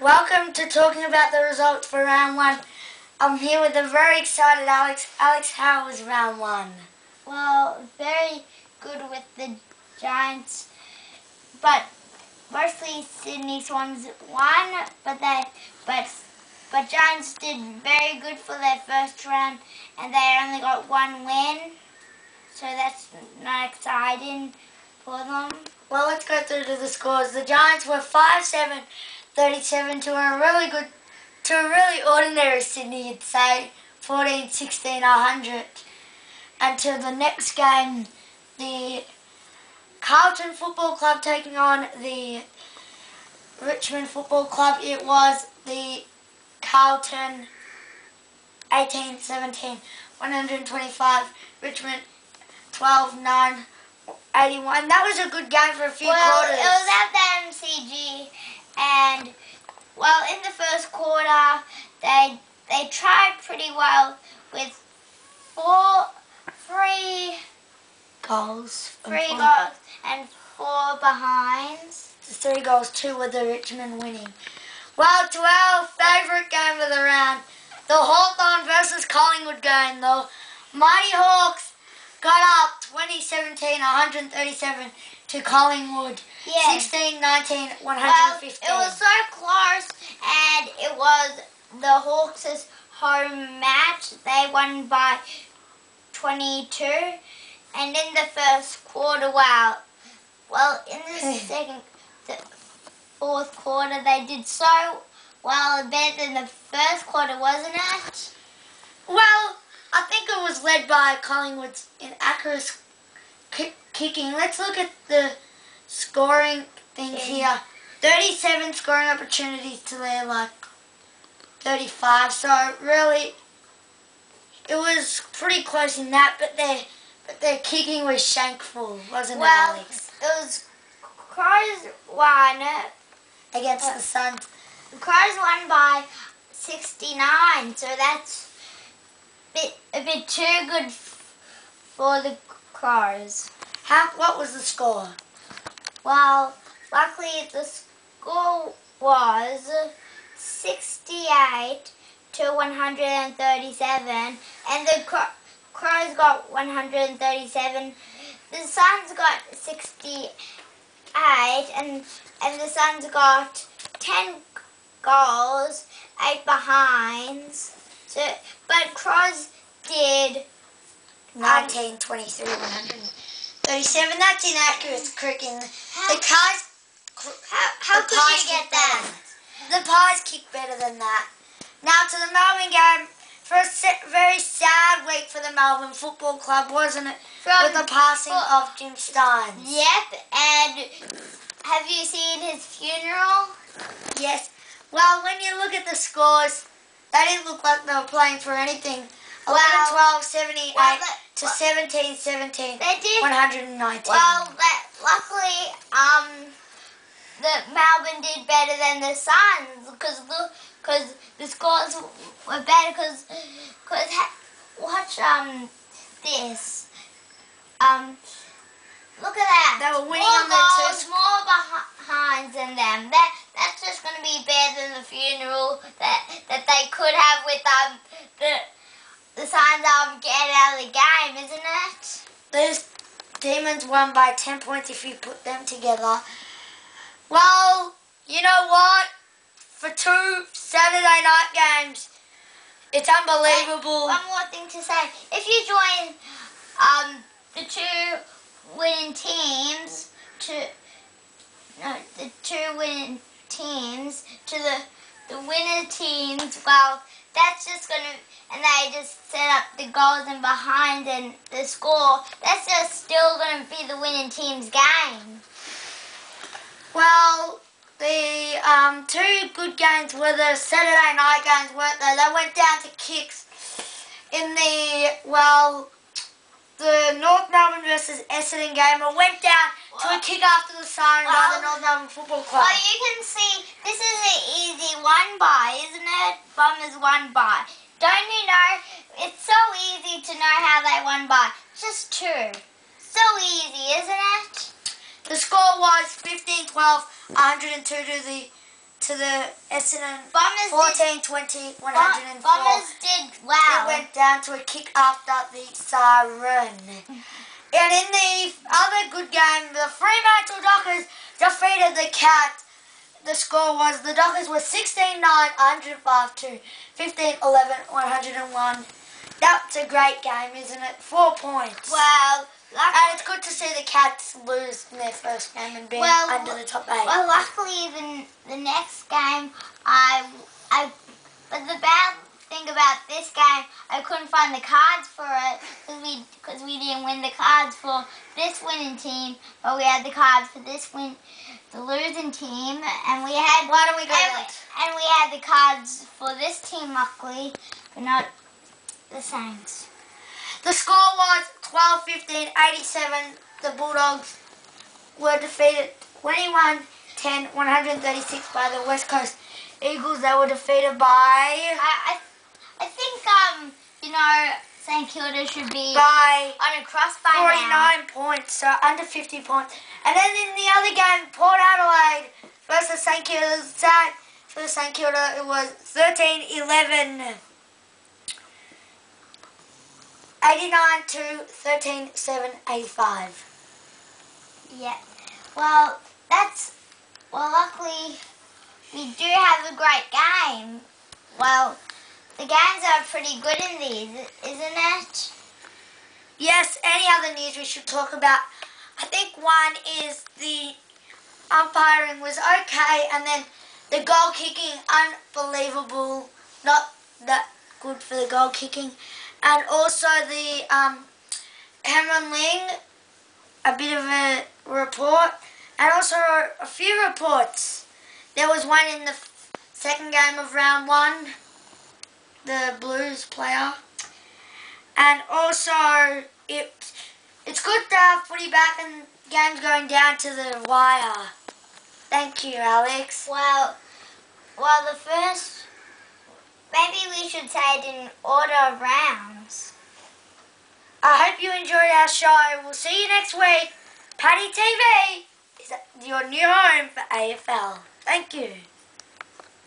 Welcome to talking about the results for round one. I'm here with a very excited Alex. Alex, how was round one? Well, very good with the Giants, but mostly Sydney Swans won, but Giants did very good for their first round, and they only got one win, so that's not exciting for them. Well, let's go through to the scores. The Giants were 5-7-37 to a really ordinary Sydney, you'd say, 14-16-100. And to the next game, the Carlton Football Club taking on the Richmond Football Club. It was the Carlton 18-17, 125, Richmond 12-9, 81. That was a good game for a few quarters. It was at the MCG, and in the first quarter they tried pretty well with three goals and 4 behinds. The 3 goals, 2 with the Richmond winning. Well, to our favourite game of the round, the Hawthorn versus Collingwood game. The Mighty Hawks got up 20-17-137 to Collingwood. 16-19-115. Well, it was so close, and it was the Hawks' home match. They won by 22, and in the first quarter, in the fourth quarter, they did so well, better than the first quarter, wasn't it? Well, I think it was led by Collingwood's inaccurate kicking. Let's look at the scoring things here. 37 scoring opportunities to their 35. So really, it was pretty close in that. But their kicking was shankful, wasn't it, Alex? It was Crows won against the Suns. The Crows won by 69. So that's a bit too good for the Crows. What was the score? Well, luckily the score was 68-137, and the Crows got 137. The Suns got 68, and the Suns got 10 goals, 8 behinds. But Crows did 19-23, 137. That's inaccurate kicking. How could you get that? The Pies kick better than that. Now to the Melbourne game. For a very sad week for the Melbourne Football Club, wasn't it? With the passing of Jim Steins. Yep, and have you seen his funeral? Yes. Well, when you look at the scores, they didn't look like they were playing for anything. 11-12, 78 to 17-17, 119. Well, luckily, the Melbourne did better than the Suns because the scores were better. Because watch this. Look at that. They were winning more on their goals, more behinds than them. That's just going to be better than the funeral that they could have with the Suns getting out of the game, isn't it? Those Demons won by 10 points if you put them together. Well, you know what? For 2 Saturday night games, it's unbelievable. One more thing to say. If you join the 2 winning teams to the winner teams, that's just going to, and they just set up the goals and behind and the score, that's just still going to be the winning team's game. Well, the 2 good games were the Saturday night games, weren't they? They went down to kicks in the North Melbourne versus Essendon game. It went down to a kick after the siren by the North Melbourne Football Club. Well, you can see this is an easy 1-bye, isn't it? Bombers 1-bye. Don't you know? It's so easy to know how they won by. Just 2. So easy, isn't it? The score was 15-12, 102 to the Essendon Bombers 14-20, 104. Bombers did well. It went down to a kick after the siren. And in the other good game, the Fremantle Dockers defeated the Cats. The score was, the Dockers were 16-9, 105 to 15-11, 101. That's a great game, isn't it? 4 points. Well, and it's good to see the Cats lose in their first game and be under the top 8. Well, luckily, the next game, but the bad thing about this game, I couldn't find the cards for it because we didn't win the cards for this winning team, but we had the cards for the losing team, and we had. Why don't we go and we had the cards for this team, luckily, but not the Saints. The score was 12-15, 87. The Bulldogs were defeated 21-10, 136 by the West Coast Eagles. They were defeated by... I think, St Kilda should be by on a cross by 49 points, so under 50 points. And then in the other game, Port Adelaide versus St Kilda, for St Kilda, it was 13-11. 89 to 13-7, 85. Yeah. Well, luckily, we do have a great game. Well, the games are pretty good in these, isn't it? Yes, any other news we should talk about? I think one is the umpiring was okay, and then the goal kicking, unbelievable. Not that good for the goal kicking. And also the Cameron Ling, a bit of a report, and also a few reports. There was one in the second game of round 1, the Blues player. And also, it's good to have footy back and games going down to the wire. Thank you, Alex. Well, the first, maybe we should say it in order of rounds. I hope you enjoyed our show. We'll see you next week. Paddy TV is your new home for AFL. Thank you.